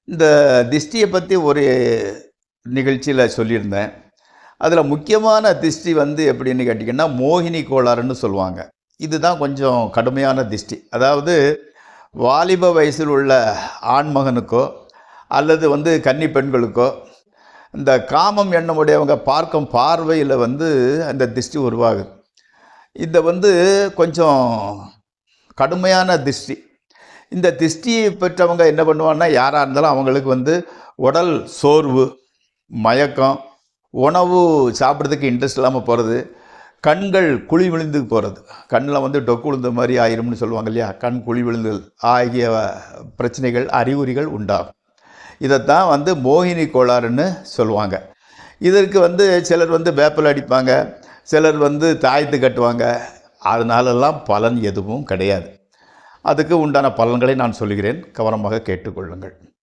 இந்த திஷ்டியை பற்றி ஒரு நிகழ்ச்சியில் சொல்லியிருந்தேன். அதில் முக்கியமான திஷ்டி வந்து எப்படின்னு கேட்டிங்கன்னா, மோகினி கோளாறுன்னு சொல்லுவாங்க. இதுதான் கொஞ்சம் கடுமையான திஷ்டி. அதாவது வாலிப வயசில் உள்ள ஆண்மகனுக்கோ அல்லது வந்து கன்னி பெண்களுக்கோ இந்த காமம் எண்ணமுடையவங்க பார்க்கும் பார்வையில் வந்து அந்த திஷ்டி உருவாகுது. இந்த வந்து கொஞ்சம் கடுமையான திஷ்டி. இந்த திஷ்டியை பெற்றவங்க என்ன பண்ணுவாங்கன்னா, யாராக இருந்தாலும் அவங்களுக்கு வந்து உடல் சோர்வு, மயக்கம், உணவு சாப்பிட்றதுக்கு இன்ட்ரெஸ்ட் இல்லாமல் போகிறது, கண்கள் குழி விழுந்து போகிறது, கண்ணில் வந்து டொக்கு விழுந்த மாதிரி ஆயிரும்னு சொல்லுவாங்க இல்லையா, கண் குழி விழுந்தல் ஆகிய பிரச்சனைகள் அறிகுறிகள் உண்டாகும். இதைத்தான் வந்து மோகினி கோளாறுன்னு சொல்லுவாங்க. இதற்கு வந்து சிலர் வந்து வேப்பிலை அடிப்பாங்க, சிலர் வந்து தாயத்து கட்டுவாங்க. அதனாலெல்லாம் பலன் எதுவும் கிடையாது. அதுக்கு உண்டான பலன்களை நான் சொல்கிறேன், கவனமாக கேட்டுக்கொள்ளுங்கள்.